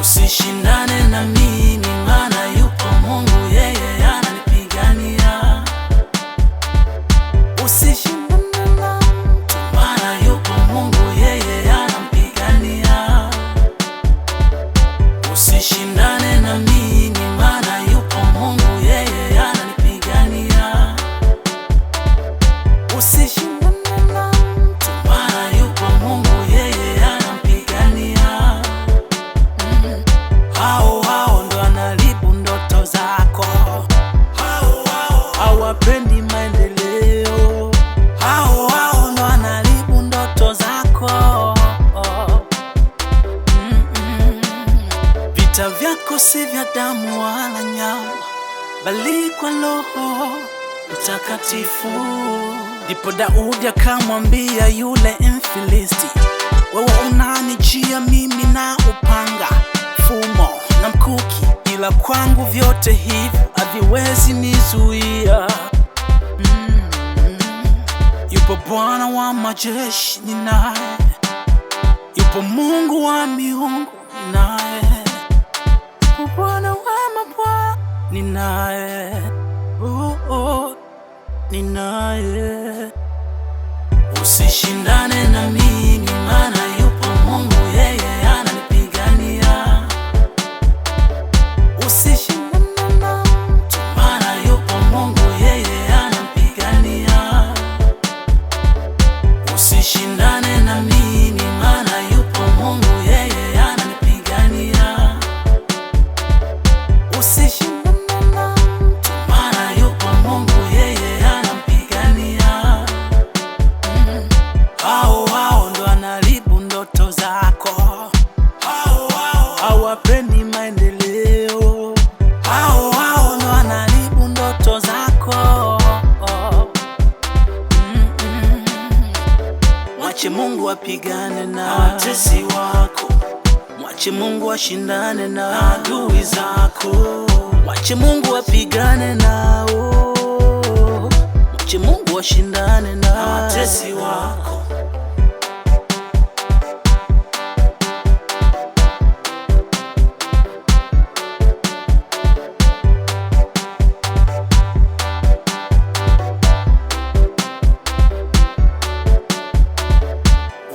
Usishindane na mimi, maana yupo Mungu, yeye ananipigania. Usishindane na mtu, maana yupo Mungu, yeye anampigania. Usishindane na mimi, maana yupo Mungu, yeye ananipigania. Usishindane na mtu, maana yupo Mungu, yeye anampigania. Hao ndo anaharibu ndoto zako, hawapendi maendeleo. Hao ndo anaharibu ndoto zako. Vita vyako si vya damu wala nyama, bali kwa Roho Mtakatifu. Ndipo Daudi akamwambia yule Mfilisti, wewe unanijia mimi na upanga, fumo na mkuki, ila kwangu vyote hivi haviwezi nizuia. Yupo Bwana wa majeshi ni naye, yupo Mungu wa miungu ni naye, yupo Bwana wa mabwana ni naye, ni naye. Usishindane na mimi, maana yupo Mungu, yeye ananipigania. Usishindane na mtu, maana yupo Mungu, yeye anampigania. Usishindane na mimi, maana yupo Mungu, yeye ananipigania. Usishindane na mtu, maana yupo Mungu, yeye anampigania. Hao ndo anaharibu ndoto zako, hawapendi maendeleo. Hao ndo anaharibu ndoto zako. Mwache Mungu apigane na watesi wako, mwache Mungu ashindane na adui zako. Mwache Mungu apigane nao, mwache Mungu ashindane na watesi wako.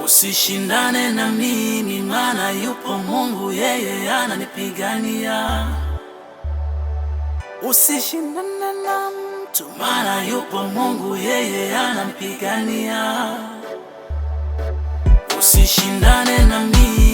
Usishindane na mimi, maana yupo Mungu, yeye ananipigania. Usishindane na mtu, maana yupo Mungu, yeye anampigania. Usishindane na mimi.